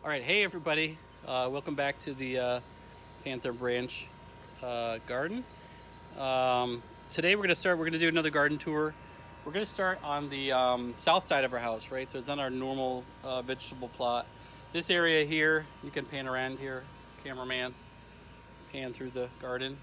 All right, hey everybody, welcome back to the Panther Branch garden. Today we're gonna do another garden tour. We're gonna start on the south side of our house, right? So it's on our normal vegetable plot. This area here, you can pan around here, cameraman, pan through the garden.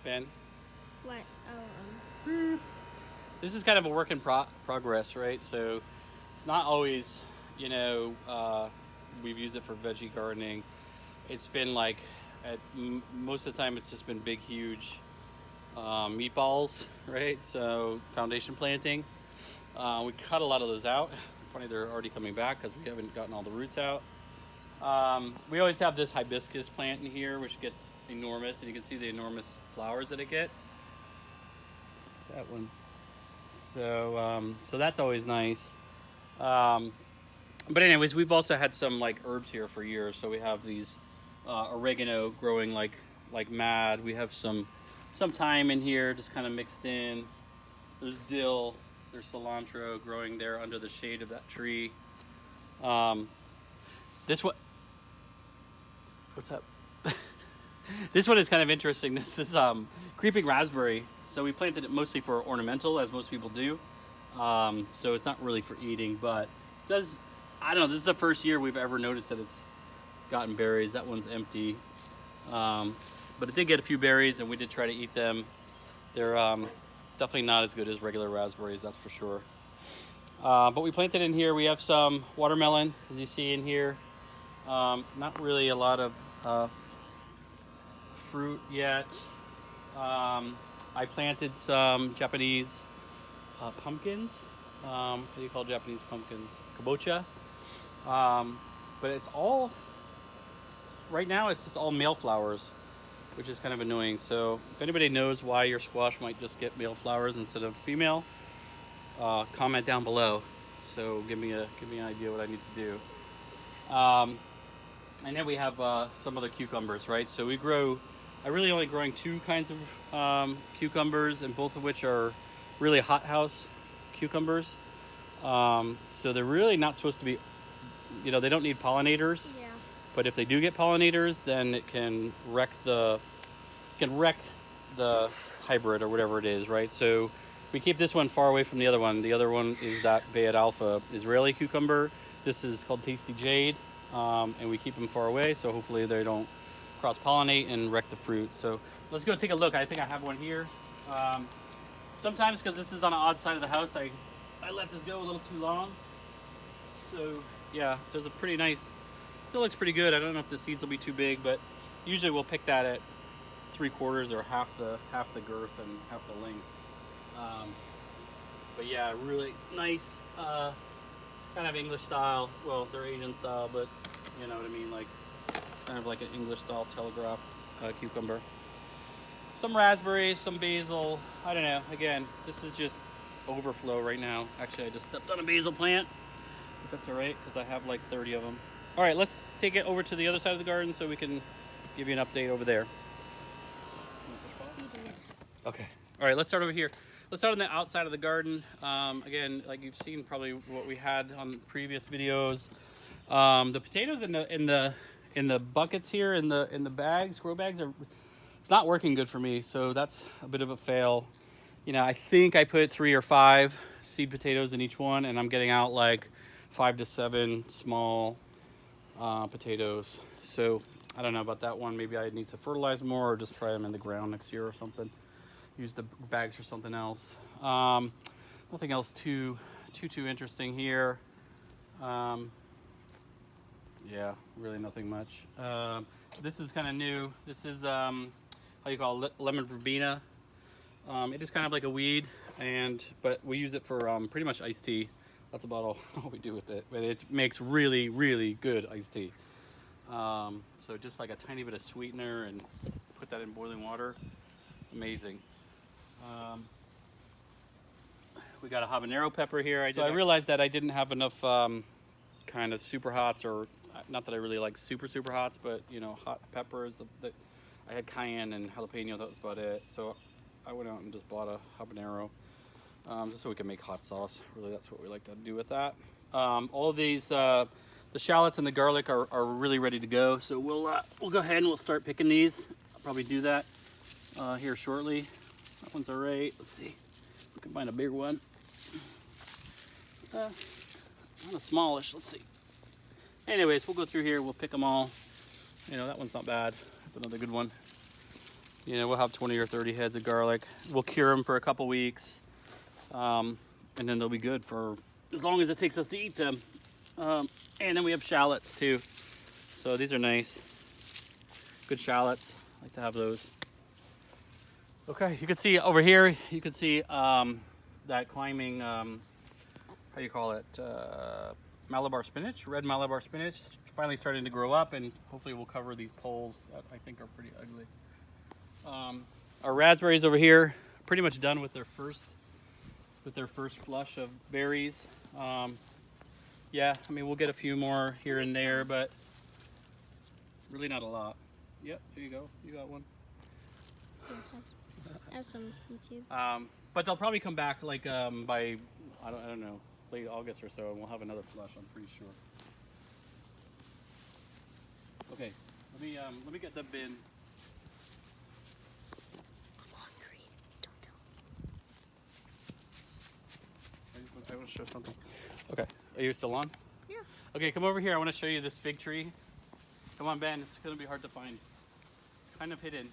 Ben, What? Oh, this is kind of a work in progress, right? So it's not always, we've used it for veggie gardening. It's been like, most of the time, it's just been big, huge meatballs, right? So foundation planting. We cut a lot of those out. Funny, they're already coming back because we haven't gotten all the roots out. We always have this hibiscus plant in here, which gets enormous, and you can see the enormous flowers that it gets. That one. So that's always nice. Um, but anyways, we've also had some like herbs here for years. So we have these oregano growing like mad. We have some thyme in here, just kind of mixed in. There's dill. There's cilantro growing there under the shade of that tree. Um, this one, what's up? This one is kind of interesting. This is creeping raspberry. So we planted it mostly for ornamental, as most people do. So it's not really for eating, but it does. I don't know. This is the first year we've ever noticed that it's gotten berries. That one's empty, but it did get a few berries, and we did try to eat them. They're definitely not as good as regular raspberries, that's for sure. But we planted in here. We have some watermelon, as you see in here. Not really a lot of fruit yet. I planted some Japanese pumpkins. What do you call Japanese pumpkins? Kabocha. But it's all, right now it's just all male flowers, which is kind of annoying. So if anybody knows why your squash might just get male flowers instead of female, comment down below. So give me an idea what I need to do. And then we have some other cucumbers, right? So I'm really only growing two kinds of cucumbers, and both of which are really hothouse cucumbers. So they're really not supposed to be, they don't need pollinators. yeah. But if they do get pollinators, then it can wreck the hybrid or whatever it is, right? So we keep this one far away from the other one. The other one is that Bayat Alpha Israeli cucumber. This is called Tasty Jade, and we keep them far away, so hopefully they don't cross-pollinate and wreck the fruit. So let's go take a look. I think I have one here. Sometimes, because this is on an odd side of the house, I let this go a little too long. So yeah, there's a pretty nice, still looks pretty good. I don't know if the seeds will be too big, but usually we'll pick that at 3/4 or half the girth and half the length. But yeah, really nice, kind of English style. Well, they're Asian style, but you know what I mean, like kind of like an English style telegraph cucumber. Some raspberries, some basil. I don't know. Again, this is just overflow right now. Actually, I just stepped on a basil plant, but that's all right because I have like 30 of them. All right, let's take it over to the other side of the garden so we can give you an update over there. Okay. All right, let's start over here. Let's start on the outside of the garden. Again, like you've seen probably what we had on previous videos. The potatoes in the buckets here, in the bags, grow bags, it's not working good for me, so that's a bit of a fail. I think I put 3 or 5 seed potatoes in each one, and I'm getting out like 5 to 7 small potatoes. So I don't know about that one. Maybe I need to fertilize more or just try them in the ground next year or something. Use the bags for something else. Nothing else too interesting here. Yeah, really nothing much. This is kind of new. This is how you call it, lemon verbena. It is kind of like a weed, but we use it for pretty much iced tea. That's about all we do with it. But it makes really, really good iced tea. So just like a tiny bit of sweetener and put that in boiling water. Amazing. We got a habanero pepper here. So I realized that I didn't have enough kind of super hots, or not that I really like super hots, but hot peppers. I had cayenne and jalapeno. That was about it. So I went out and just bought a habanero, just so we can make hot sauce. Really, that's what we like to do with that. All of these The shallots and the garlic are really ready to go. So we'll go ahead and we'll start picking these. I'll probably do that here shortly. That one's all right. Let's see. We can find a bigger one. Not a smallish. Let's see. Anyways, we'll go through here. We'll pick them all. You know, that one's not bad. That's another good one. You know, we'll have 20 or 30 heads of garlic. We'll cure them for a couple weeks. And then they'll be good for as long as it takes us to eat them. And then we have shallots too. So these are nice. Good shallots. I like to have those. Okay, you can see over here, you can see that climbing, how do you call it? Malabar spinach, red Malabar spinach. It's finally starting to grow up, and hopefully we'll cover these poles that I think are pretty ugly. Our raspberries over here, pretty much done with their first flush of berries. Yeah, I mean, we'll get a few more here and there, but really not a lot. Yep, there you go. You got one. I have some YouTube. But they'll probably come back like by I don't know, late August or so, and we'll have another flush. I'm pretty sure. Okay, let me get the bin. Laundry. Don't tell. I want to show something. Okay, are you still on? Yeah. Okay, come over here. I want to show you this fig tree. Come on, Ben. It's going to be hard to find. Kind of hidden.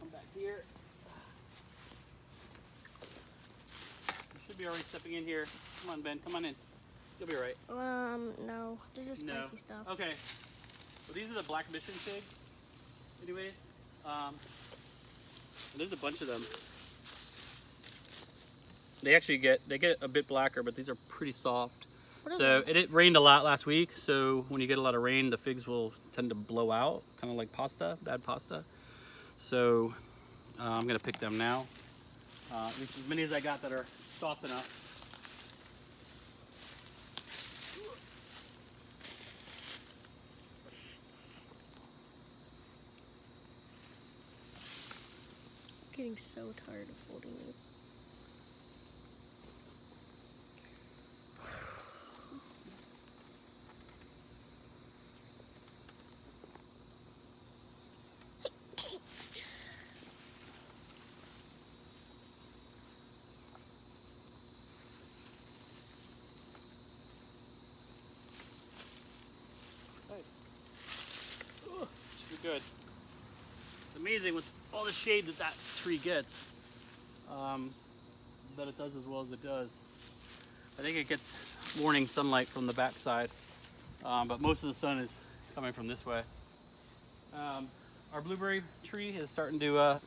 Come back here. You should be already stepping in here. Come on, Ben. Come on in. You'll be all right. No. There's just spiky No. stuff. Okay. Well, these are the black mission figs. Anyways, there's a bunch of them. They actually get a bit blacker, but these are pretty soft. So it rained a lot last week, so when you get a lot of rain, the figs will tend to blow out, kind of like pasta, bad pasta. So I'm gonna pick them now. At least as many as I got that are soft enough. I'm getting so tired of holding this. Should be good. It's amazing with all the shade that tree gets, that it does as well as it does. I think it gets morning sunlight from the backside, but most of the sun is coming from this way. Our blueberry tree is starting to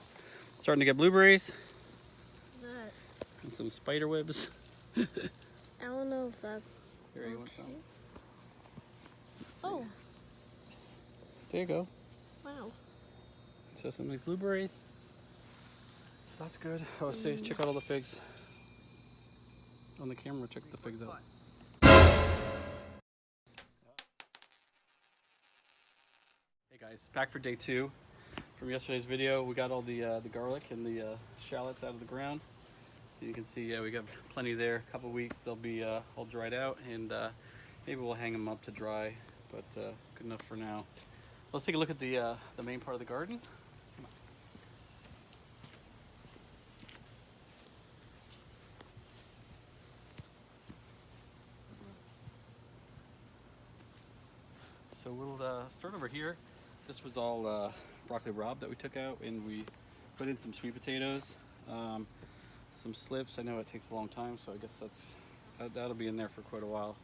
get blueberries. That. And some spider webs. I don't know if that's. Here, you want some? Oh. There you go. Wow. So some of these blueberries. That's good. I would say check out all the figs. On the camera, check the figs out. Hey guys, back for day 2 from yesterday's video. We got all the garlic and the shallots out of the ground. So you can see, yeah, we got plenty there. A couple weeks they'll be all dried out, and maybe we'll hang them up to dry, but good enough for now. Let's take a look at the main part of the garden. Come on. So we'll start over here. This was all broccoli rabe that we took out, and we put in some sweet potatoes, some slips. I know it takes a long time, so I guess that'll be in there for quite a while.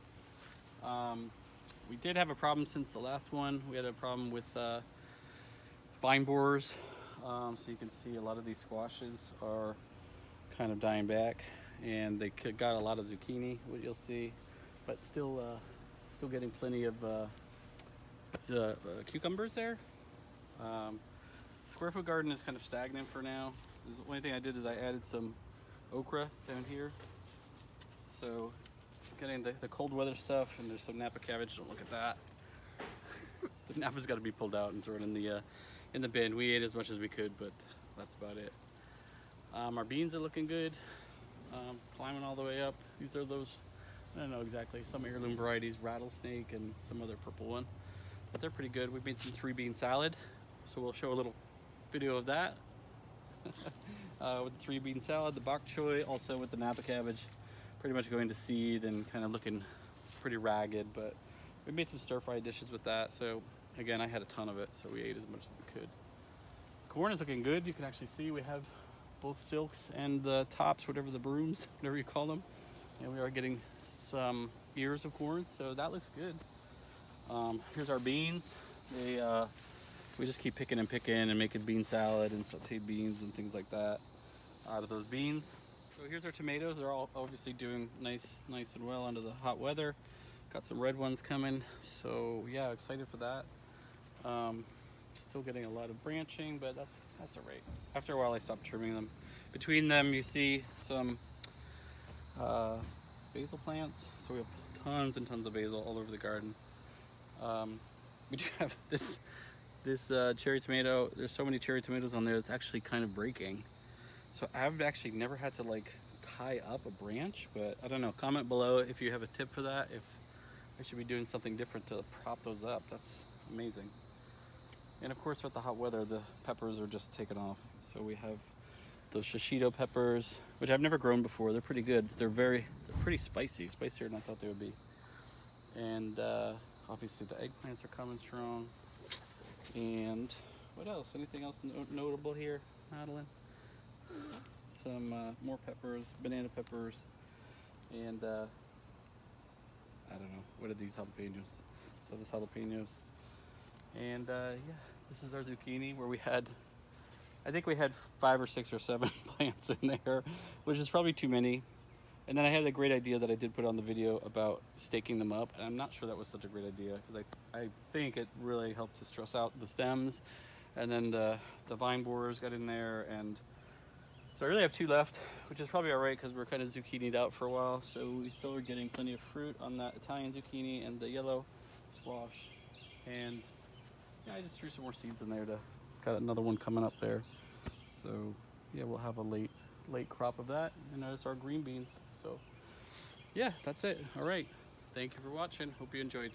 We did have a problem since the last one. We had a problem with vine borers. So you can see a lot of these squashes are kind of dying back, and they got a lot of zucchini, what you'll see, but still getting plenty of cucumbers there. Square foot garden is kind of stagnant for now. The only thing I did is I added some okra down here. So getting the cold weather stuff, and there's some Napa cabbage. Don't look at that. The Napa's got to be pulled out and thrown in the bin. We ate as much as we could, but that's about it. Our beans are looking good. climbing all the way up. These are those, I don't know exactly, some heirloom varieties, rattlesnake and some other purple one. But they're pretty good. We've made some 3-bean salad, so we'll show a little video of that. With the 3-bean salad, the bok choy, also with the Napa cabbage, pretty much going to seed and kind of looking pretty ragged, but we made some stir-fry dishes with that. So again, I had a ton of it, so we ate as much as we could. Corn is looking good. You can actually see we have both silks and the tops, whatever the brooms, whatever you call them. And we are getting some ears of corn, so that looks good. Here's our beans. We just keep picking and making bean salad and sauteed beans and things like that out of those beans. So here's our tomatoes. They're all obviously doing nice and well under the hot weather. Got some red ones coming, so yeah, excited for that. Still getting a lot of branching, but that's all right. After a while, I stopped trimming them. Between them, you see some basil plants. So we have tons and tons of basil all over the garden. We do have this cherry tomato. There's so many cherry tomatoes on there, it's actually kind of breaking. So I've actually never had to like tie up a branch, but I don't know. Comment below if you have a tip for that. If I should be doing something different to prop those up. That's amazing. And of course, with the hot weather, the peppers are just taking off. So we have those Shishito Peppers, which I've never grown before. They're pretty good. They're pretty spicy, spicier than I thought they would be. And obviously the eggplants are coming strong. And what else? Anything else notable here, Madeline? Some more peppers, banana peppers, and I don't know, what are these jalapenos? So this jalapenos. And yeah, this is our zucchini where I think we had 5 or 6 or 7 plants in there, which is probably too many. And then I had a great idea that I did put on the video about staking them up. And I'm not sure that was such a great idea because I think it really helped to stress out the stems. And then the vine borers got in there. And so I really have 2 left, which is probably all right because we're kind of zucchinied out for a while. So we still are getting plenty of fruit on that Italian zucchini and the yellow squash. And yeah, I just threw some more seeds in there. Got another one coming up there. So yeah, we'll have a late crop of that. And there's our green beans. So yeah, that's it. All right. Thank you for watching. Hope you enjoyed.